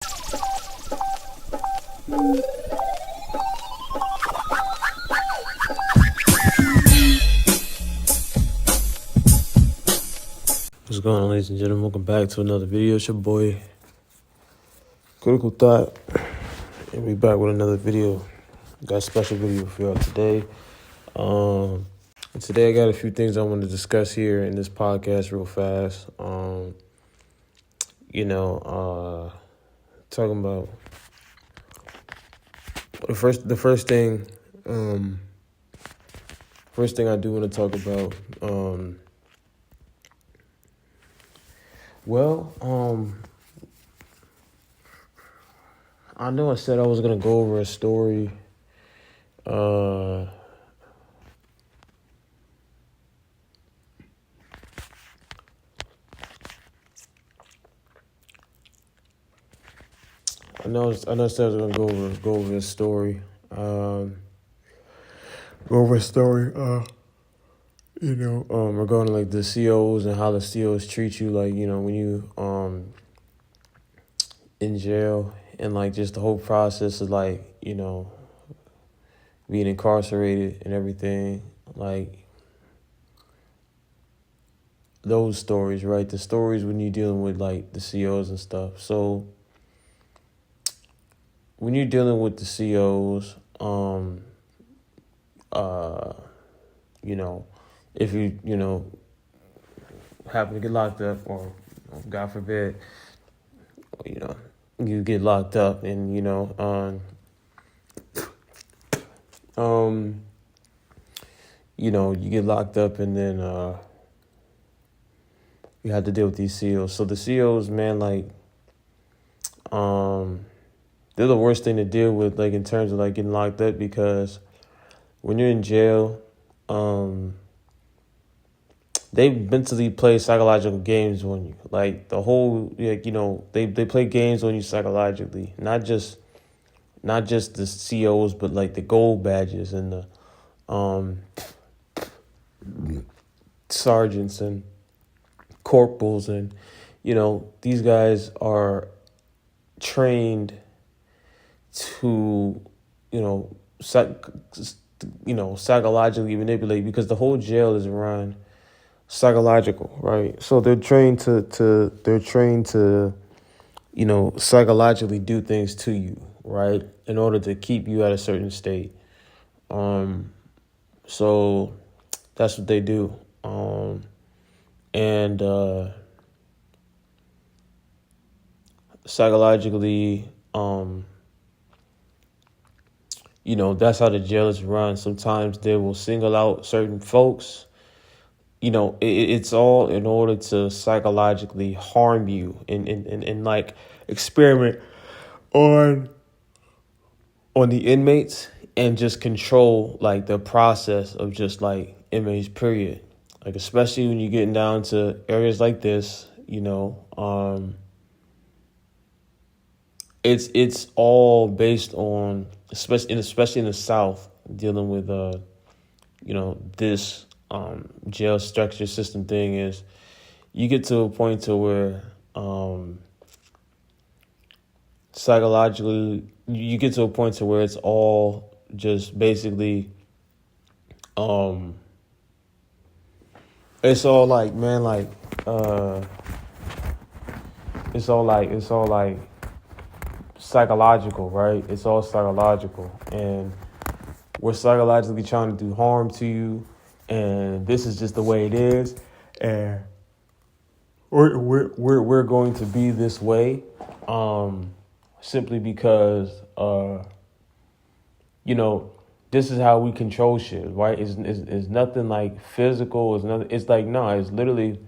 What's going on, ladies and gentlemen? Welcome back to another video. It's your boy, Critical Thought, and we back with another video. Got a special video for y'all today. And today I got a few things I want to discuss here in this podcast real fast. Talking about first thing I do want to talk about. I know I said I was gonna go over a story. I know I said I was gonna go over a story. Regarding like the COs and how the COs treat you, like, when you in jail, and like just the whole process of like, being incarcerated and everything, like those stories, right? The stories when you're dealing with like the COs and stuff. So when you're dealing with the COs, if you, happen to get locked up, or God forbid, you get locked up and, you get locked up and then you have to deal with these COs. So the COs, man, like, they're the worst thing to deal with, like, in terms of like getting locked up, because when you're in jail, they mentally play psychological games on you. Like the whole, they play games on you psychologically, not just the COs, but like the gold badges and the sergeants and corporals, and these guys are trained to psychologically manipulate, because the whole jail is run psychological, right? So they're trained to psychologically do things to you, right, in order to keep you at a certain state. So that's what they do. And psychologically, that's how the jail is run. Sometimes they will single out certain folks. It's all in order to psychologically harm you and like experiment on the inmates, and just control like the process of just like inmates, period. Like, especially when you're getting down to areas like this, it's all based on, especially in the South, dealing with this jail structure system thing, is you get to a point to where psychologically you get to a point to where it's all just basically it's all like, man, like it's all like psychological, right? It's all psychological, and we're psychologically trying to do harm to you, and this is just the way it is, and we're going to be this way, simply because this is how we control shit, right? It's nothing like physical. It's nothing. It's like, no, it's literally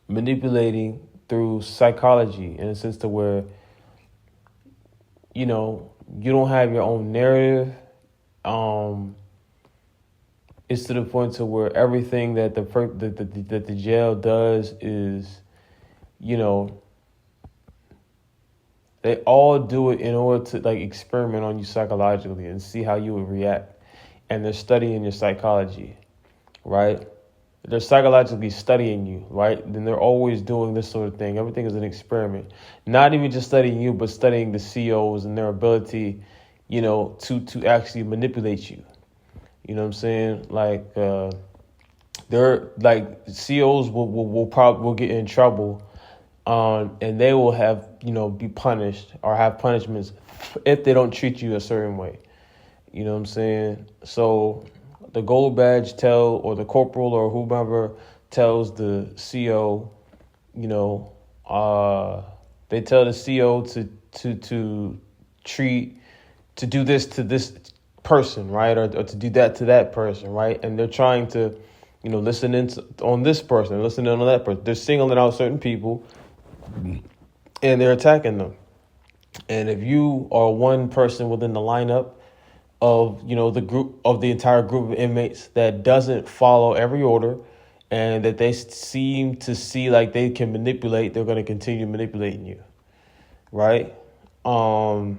manipulating through psychology, in a sense to where you don't have your own narrative. It's to the point to where everything that the jail does is, they all do it in order to like experiment on you psychologically and see how you would react. And they're studying your psychology, right? they're psychologically studying you, right? Then they're always doing this sort of thing. Everything is an experiment. Not even just studying you, but studying the COs and their ability, to actually manipulate you. You know what I'm saying? Like they're like COs will probably will get in trouble, and they will have be punished or have punishments if they don't treat you a certain way. You know what I'm saying? So the gold badge or the corporal or whomever tells the CO, they tell the CO to treat, to do this to this person, right? Or to do that to that person, right? And they're trying to, listen in on this person, listen in on that person. They're singling out certain people and they're attacking them. And if you are one person within the lineup of the entire group of inmates that doesn't follow every order and that they seem to see like they can manipulate, they're going to continue manipulating you, right? And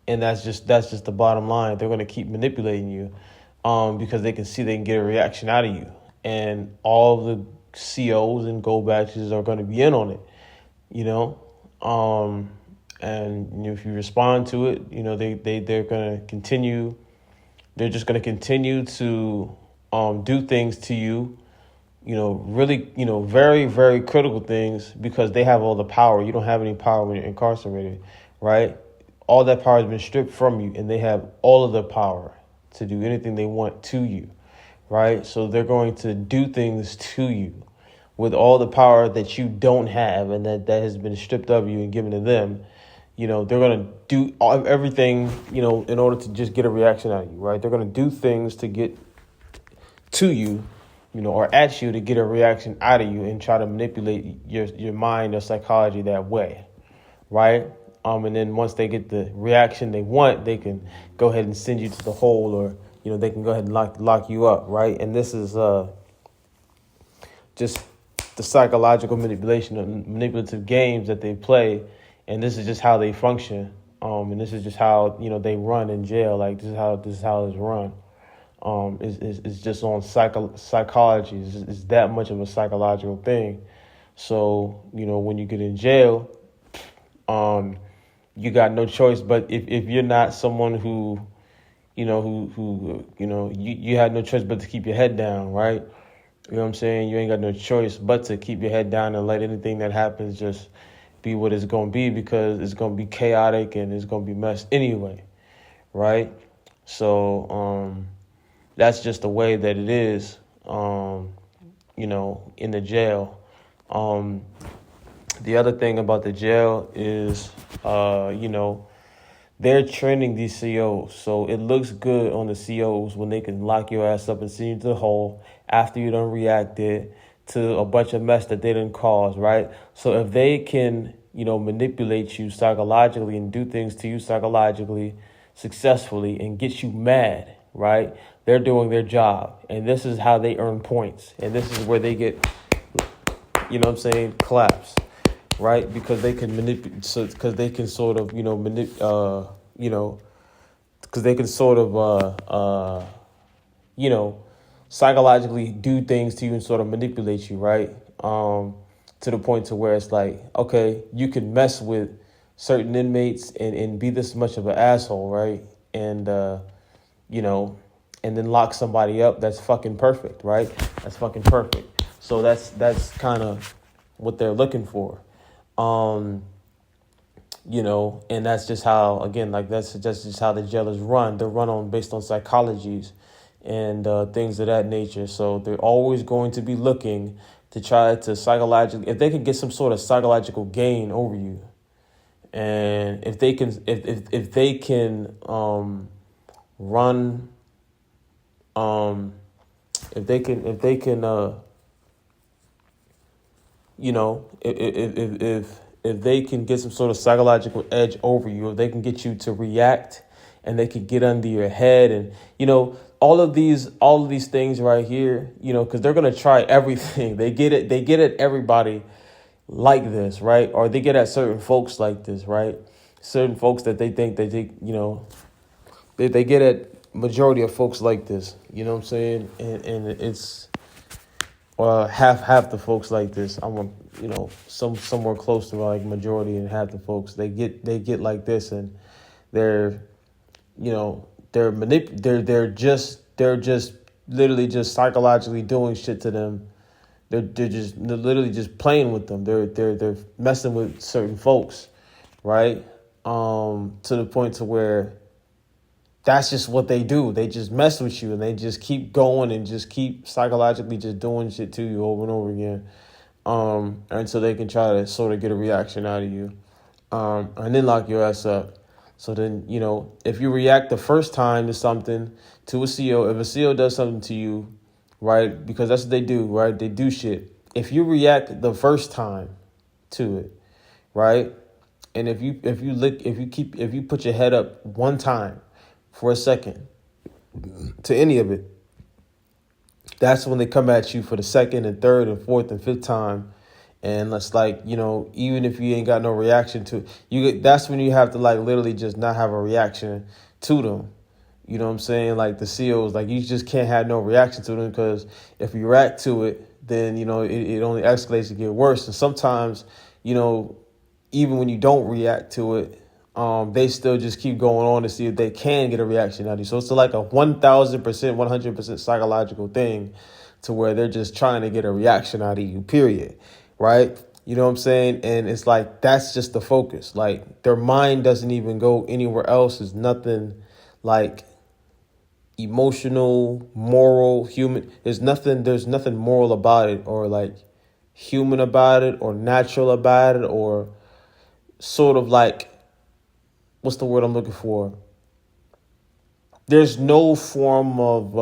that's just the bottom line. They're going to keep manipulating you because they can see they can get a reaction out of you, and all the COs and gold badges are going to be in on it, and if you respond to it, they're going to continue. They're just going to continue to do things to you, really, very, very critical things, because they have all the power. You don't have any power when you're incarcerated, right? All that power has been stripped from you, and they have all of the power to do anything they want to you, right? So they're going to do things to you with all the power that you don't have, and that has been stripped of you and given to them. They're going to do everything, in order to just get a reaction out of you, right? They're going to do things to get to you, or at you to get a reaction out of you and try to manipulate your mind or psychology that way, right? And then once they get the reaction they want, they can go ahead and send you to the hole, or, they can go ahead and lock you up, right? And this is just the psychological manipulation and manipulative games that they play. And this is just how they function. And this is just how, they run in jail. Like, this is how it's run. It's just on psychology. It's that much of a psychological thing. So, when you get in jail, you got no choice. But if you're not someone who you had no choice but to keep your head down, right? You know what I'm saying? You ain't got no choice but to keep your head down and let anything that happens just be what it's going to be, because it's going to be chaotic and it's going to be messed anyway, right? So that's just the way that it is, in the jail. The other thing about the jail is, they're training these COs. So it looks good on the COs when they can lock your ass up and send you to the hole after you done reacted to a bunch of mess that they didn't cause, right? So if they can, manipulate you psychologically and do things to you psychologically successfully and get you mad, right? They're doing their job. And this is how they earn points. And this is where they get, claps, right? Because they can manipulate, because they can sort of, because they can sort of, psychologically do things to you and sort of manipulate you, right? To the point to where it's like, okay, you can mess with certain inmates and be this much of an asshole, right? And, and then lock somebody up. That's fucking perfect, right? That's fucking perfect. So that's kind of what they're looking for. And that's just how, again, like that's just how the jailers run. They're run based on psychologies and things of that nature. So they're always going to be looking to try to psychologically, if they can get some sort of psychological gain over you, and if they can, if they can run, if they can, if they can get some sort of psychological edge over you, if they can get you to react, and they can get under your head, and all of these things right here, because they're gonna try everything. They get at everybody like this, right? Or they get at certain folks like this, right? Certain folks that they think that they get at majority of folks like this. You know what I'm saying? And half the folks like this. Somewhere close to like majority, and half the folks they get like this, and they're they're just literally just psychologically doing shit to them. They're literally just playing with them. They're messing with certain folks, right? To the point to where that's just what they do. They just mess with you, and they just keep going and just keep psychologically just doing shit to you over and over again, until they can try to sort of get a reaction out of you, and then lock your ass up. So then, if you react the first time to something, to a CO, if a CO does something to you, right? Because that's what they do, right? They do shit. If you react the first time to it, right? And if you put your head up one time for a second to any of it, that's when they come at you for the second and third and fourth and fifth time. And it's like, even if you ain't got no reaction to that's when you have to like literally just not have a reaction to them. You know what I'm saying? Like the COs, like you just can't have no reaction to them, because if you react to it, then, it only escalates to get worse. And sometimes, even when you don't react to it, they still just keep going on to see if they can get a reaction out of you. So it's like a 1,000%, 100% psychological thing, to where they're just trying to get a reaction out of you, period. Right? You know what I'm saying? And it's like, that's just the focus. Like their mind doesn't even go anywhere else. There's nothing like emotional, moral, human. There's nothing moral about it, or like human about it, or natural about it, or sort of like, what's the word I'm looking for? There's no form of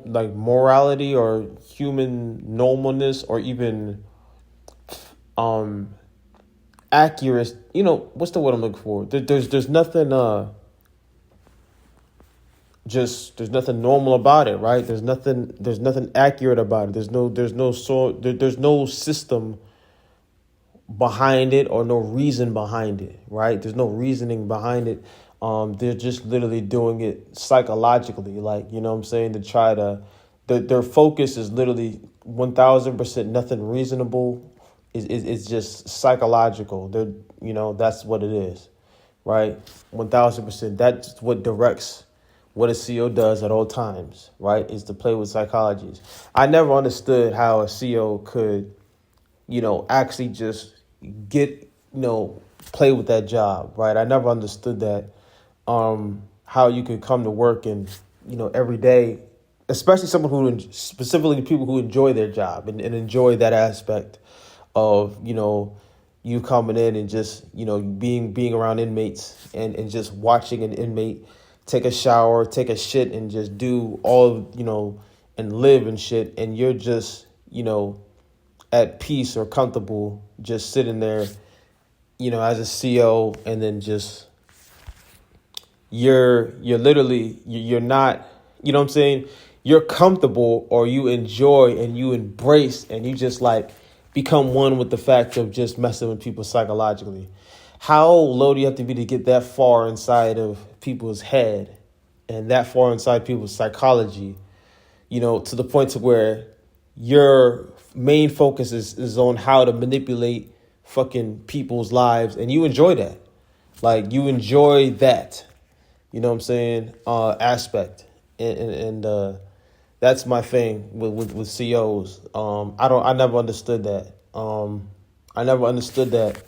like morality or human normalness, or even accurate. What's the word I'm looking for? There's nothing there's nothing normal about it, right? There's nothing accurate about it. There's no system behind it, or no reason behind it, right? There's no reasoning behind it. They're just literally doing it psychologically, like, what I'm saying, to try to, their focus is literally 1,000% nothing reasonable. It's just psychological. That's what it is, right? 1,000%. That's what directs what a CO does at all times, right? Is to play with psychologies. I never understood how a CO could, actually just get, play with that job, right? I never understood that, how you could come to work and, every day, especially specifically people who enjoy their job and enjoy that aspect of, you coming in and just, being around inmates, and just watching an inmate take a shower, take a shit, and just do all, and live and shit. And you're just, at peace or comfortable, just sitting there, as a CO, and then just you're literally, you're not, what I'm saying, you're comfortable, or you enjoy and you embrace, and you just like become one with the fact of just messing with people psychologically. How low do you have to be to get that far inside of people's head, and that far inside people's psychology, to the point to where your main focus is on how to manipulate fucking people's lives, and you enjoy that. Like, you enjoy that, what I'm saying, aspect. And that's my thing with COs. I never understood that. I never understood that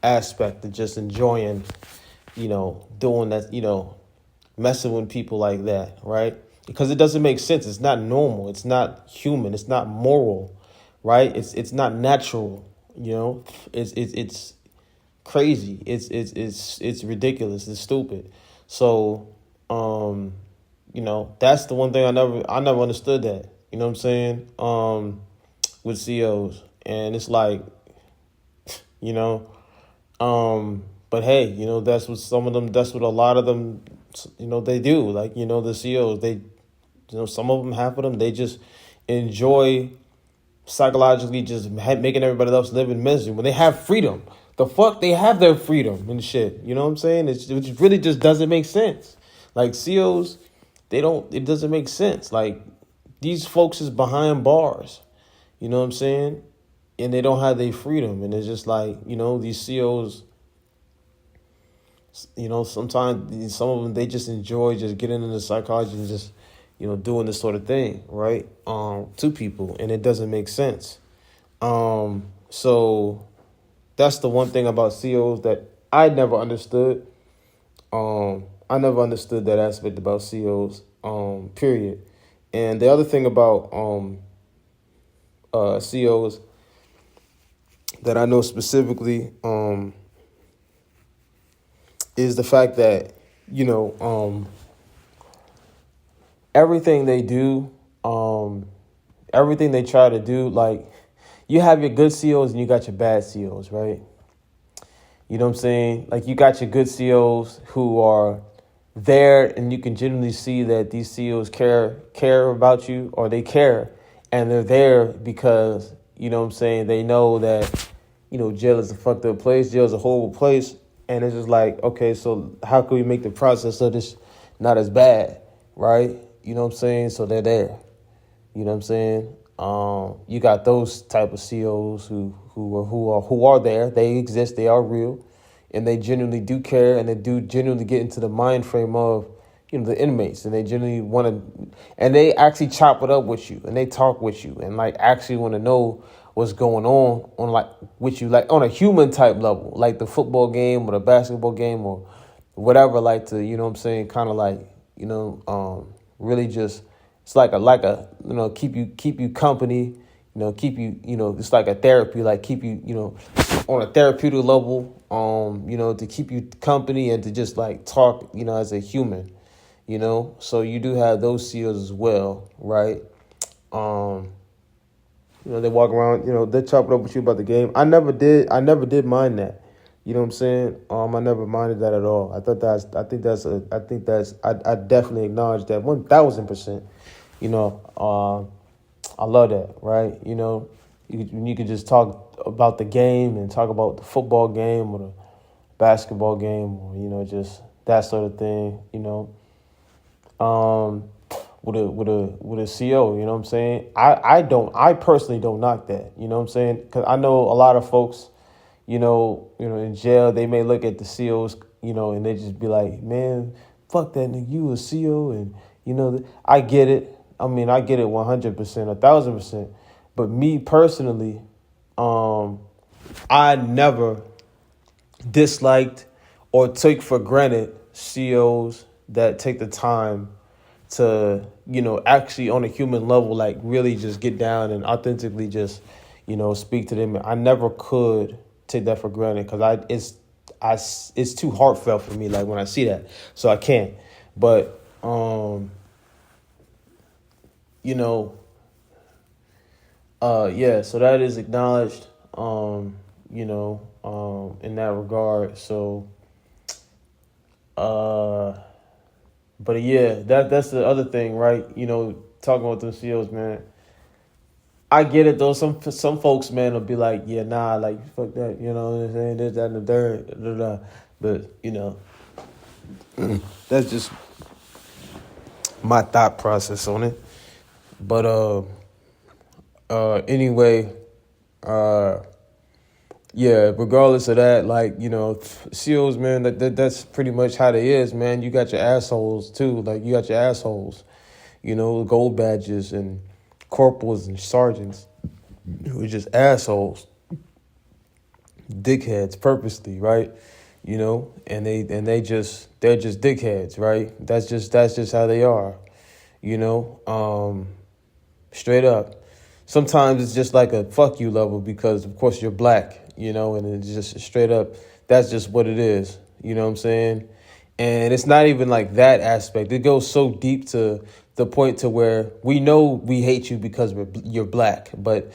aspect of just enjoying, doing that, messing with people like that, right? Because it doesn't make sense. It's not normal. It's not human. It's not moral, right? It's not natural. It's crazy. It's ridiculous. It's stupid. So, that's the one thing I never understood that. You know what I'm saying? With COs, and it's like, but hey, that's what some of them. That's what a lot of them, they do. Like, the COs, they, some of them, half of them, they just enjoy psychologically just making everybody else live in misery when they have freedom. The fuck, they have their freedom and shit. You know what I'm saying? It really just doesn't make sense. Like, COs, it doesn't make sense. Like, these folks is behind bars, you know what I'm saying? And they don't have their freedom. And it's just like, these COs, sometimes some of them, they just enjoy just getting into psychology and just, doing this sort of thing, right? To people, and it doesn't make sense. So that's the one thing about COs that I never understood. I never understood that aspect about COs, period. And the other thing about COs that I know specifically is the fact that, everything they do, everything they try to do, like, you have your good COs and you got your bad COs, right? You know what I'm saying? Like, you got your good COs who are there, and you can genuinely see that these COs care about you, or they care, and they're there because, they know that, jail is a fucked up place, jail is a horrible place, and it's just like, okay, so how can we make the process of this not as bad, right? You know what I'm saying? So they're there. You know what I'm saying? You got those type of COs who are there. They exist. They are real, and they genuinely do care, and they do genuinely get into the mind frame of the inmates, and they genuinely want to, and they actually chop it up with you, and they talk with you, and like actually want to know what's going on like with you, like on a human type level, like the football game or the basketball game or whatever, like to kind of like really just. It's like a keep you company, keep you it's like a therapy, like keep you on a therapeutic level, to keep you company and to just like talk as a human, so you do have those CEOs as well, right? They walk around, they chop it up with you about the game. I never did mind that. You know what I'm saying? I never minded that at all. I definitely acknowledge that 1,000%. I love that, right? You can just talk about the game and talk about the football game or the basketball game, or just that sort of thing. With a CO, you know what I'm saying? I personally don't knock that, you know what I'm saying? Because I know a lot of folks, in jail, they may look at the COs, and they just be like, man, fuck that nigga, you a CO, and I get it. I mean, I get it 100%, 1,000%. But me personally, I never disliked or took for granted COs that take the time to, actually on a human level, like really just get down and authentically just, speak to them. I never could take that for granted because it's too heartfelt for me. Like when I see that, so I can't. But yeah, so that is acknowledged, in that regard. So, but yeah, that's the other thing, right? Talking about those CEOs, man. I get it though. Some folks, man, will be like, yeah, nah, like fuck that, you know what I'm saying? This, that, and the third, da, da, da. But that's just my thought process on it. But anyway, yeah, regardless of that, like, CEOs, man, that's pretty much how they is, man. You got your assholes too. Like you got your assholes, gold badges and corporals and sergeants who are just assholes, dickheads purposely, right? And they're just dickheads, right? That's just how they are, straight up. Sometimes it's just like a fuck you level because, of course, you're black, and it's just straight up. That's just what it is. You know what I'm saying? And it's not even like that aspect. It goes so deep to the point to where we know we hate you because you're black. But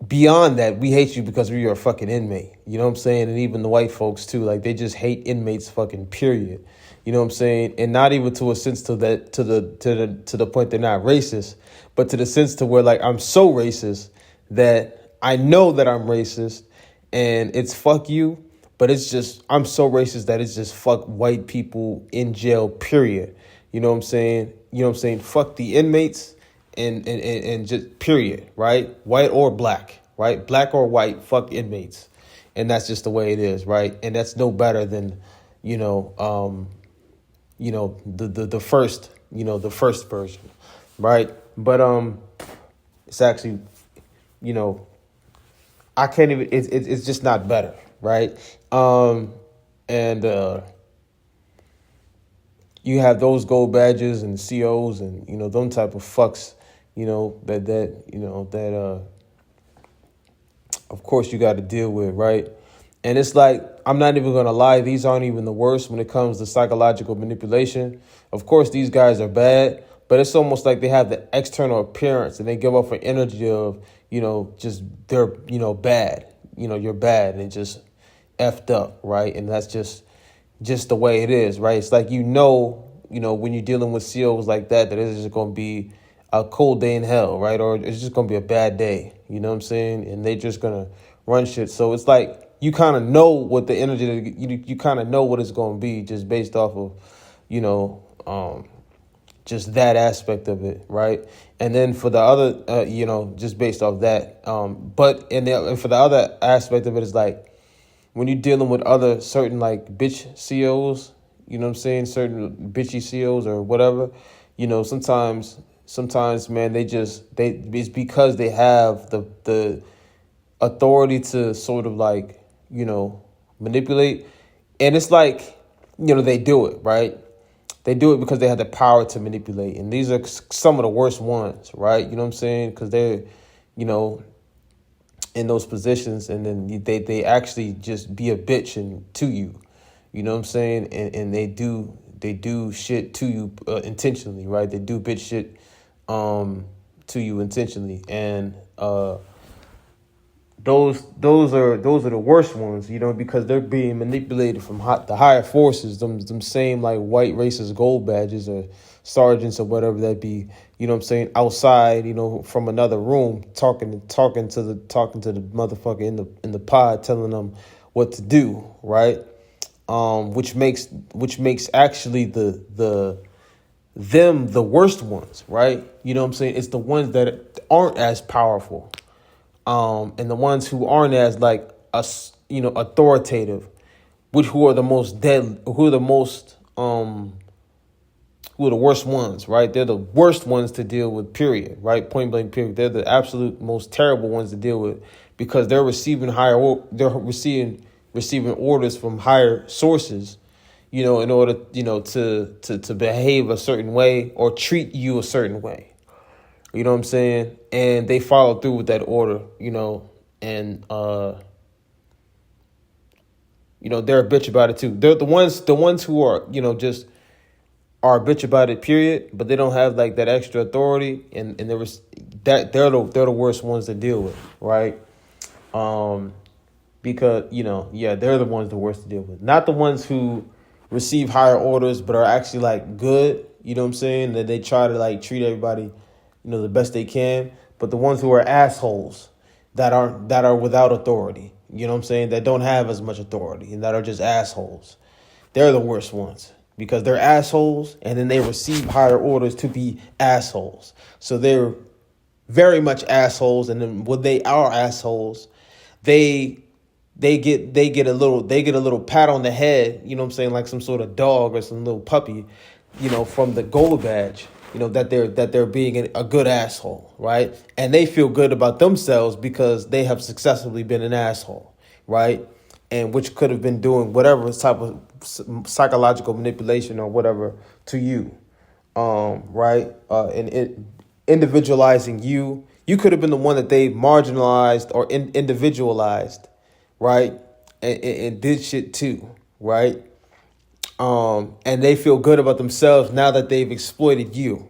beyond that, we hate you because you're a fucking inmate. You know what I'm saying? And even the white folks, too. Like, they just hate inmates fucking period. You know what I'm saying? And not even to a sense to the point they're not racist, but to the sense to where, like, I'm so racist that I know that I'm racist and it's fuck you, but it's just, I'm so racist that it's just fuck white people in jail, period. You know what I'm saying? you know what I'm saying, fuck the inmates and just period, right? White or black, right? Black or white, fuck inmates. And that's just the way it is, right? And that's no better than, you know, the first, the first version, right? But it's actually, you know, I can't even. It's just not better, right? And you have those gold badges and COs and them type of fucks, that of course you got to deal with, right? And it's like, I'm not even gonna lie, these aren't even the worst when it comes to psychological manipulation. Of course, these guys are bad, but it's almost like they have the external appearance and they give off an energy of, just they're, bad. You're bad and just effed up, right? And that's just the way it is, right? It's like, when you're dealing with CEOs like that it's just gonna be a cold day in hell, right? Or it's just gonna be a bad day, you know what I'm saying? And they just gonna run shit. So it's like you kind of know what the energy, you kind of know what it's gonna be just based off of, just that aspect of it, right? And then for the other, just based off that, and for the other aspect of it is like when you're dealing with other certain like bitch CEOs, you know what I'm saying, certain bitchy CEOs or whatever, sometimes man, it's because they have the authority to sort of like, manipulate. And it's like, they do it, right? They do it because they have the power to manipulate. And these are some of the worst ones, right? You know what I'm saying? Because they're, in those positions, and then they actually just be a bitch to you. You know what I'm saying? And they do shit to you intentionally, right? They do bitch shit to you intentionally. And those are the worst ones, because they're being manipulated from the higher forces, them same like white racist gold badges or sergeants or whatever that be, outside, from another room talking to the motherfucker in the pod, telling them what to do, right? Which makes actually them the worst ones, right? You know what I'm saying? It's the ones that aren't as powerful. And the ones who aren't as like us, authoritative, who are the most deadly, who are the worst ones, right? They're the worst ones to deal with, period, right? Point blank, period. They're the absolute most terrible ones to deal with because they're receiving receiving orders from higher sources, in order, to behave a certain way or treat you a certain way. You know what I'm saying? And they follow through with that order, and they're a bitch about it too. They're the ones who are, just are a bitch about it, period, but they don't have like that extra authority, and there was they're the worst ones to deal with, right? Because, they're the ones the worst to deal with. Not the ones who receive higher orders but are actually like good, you know what I'm saying? That they try to like treat everybody the best they can, but the ones who are assholes that are without authority, you know what I'm saying, that don't have as much authority and that are just assholes. They're the worst ones because they're assholes and then they receive higher orders to be assholes. So they're very much assholes, and then when they are assholes, they get a little pat on the head, you know what I'm saying, like some sort of dog or some little puppy, from the gold badge, that they're being a good asshole, right? And they feel good about themselves because they have successfully been an asshole, right? And which could have been doing whatever type of psychological manipulation or whatever to you, right? And individualizing you. You could have been the one that they marginalized or individualized, right? And did shit too, right? And they feel good about themselves now that they've exploited you.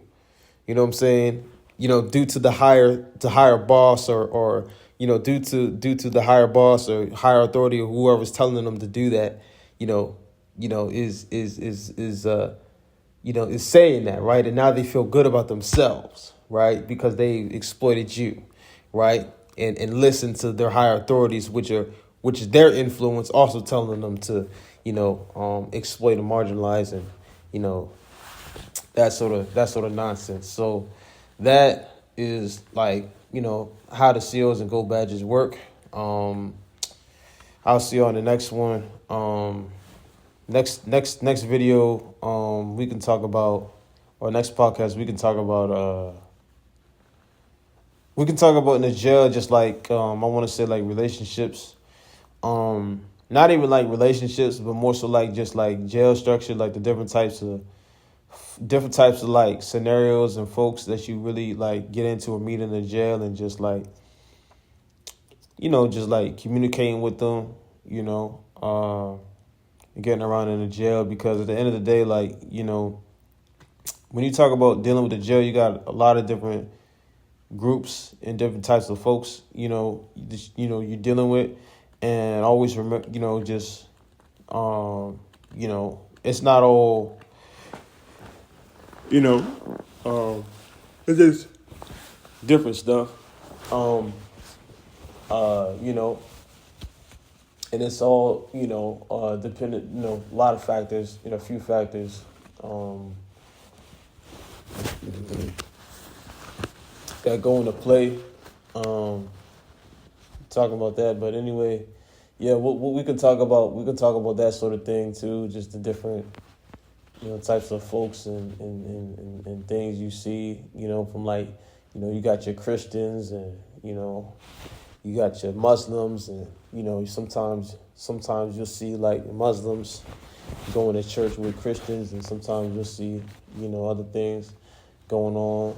You know what I'm saying? Due to the higher boss or due to the higher boss or higher authority or whoever's telling them to do that, is saying that, right? And now they feel good about themselves, right? Because they exploited you, right? And listen to their higher authorities, which is their influence, also telling them to, exploit and marginalize and, that sort of nonsense. So that is like, how the seals and gold badges work. Um, I'll see you on the next one. Next video, we can talk about, or next podcast we can talk about in the jail, just like, I want to say like relationships. Not even like relationships, but more so like just like jail structure, like the different types of like scenarios and folks that you really like get into or meet in the jail, and just like, just like communicating with them, getting around in the jail. Because at the end of the day, like, when you talk about dealing with the jail, you got a lot of different groups and different types of folks, you're dealing with. And always remember, just, it's not all, you know, it's just different stuff. Um, you know, and it's all, dependent, a lot of factors, a few factors, that go into play. Talking about that, but anyway, yeah, we can talk about, that sort of thing too, just the different, types of folks and things you see, from like, you got your Christians, and you got your Muslims, and sometimes you'll see like Muslims going to church with Christians, and sometimes you'll see other things going on.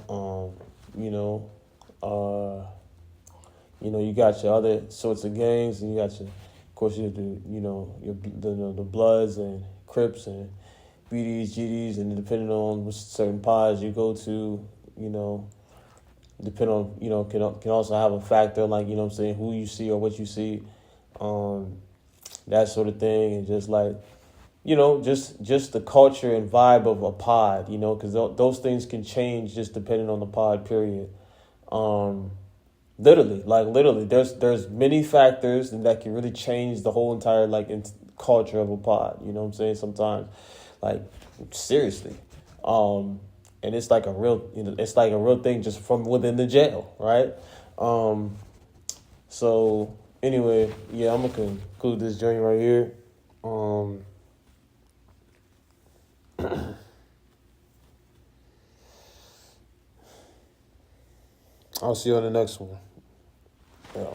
You got your other sorts of gangs, and you got of course, you have the Bloods and Crips and BDs, GDs, and depending on which certain pods you go to, depending on, can also have a factor, like, who you see or what you see, that sort of thing. And just like, just the culture and vibe of a pod, because those things can change just depending on the pod, period. Literally, there's many factors that can really change the whole entire culture of a pod. You know what I'm saying? Sometimes, like, seriously, and it's like a real, it's like a real thing just from within the jail, right? So anyway, yeah, I'm gonna conclude this journey right here. I'll see you on the next one. Yeah.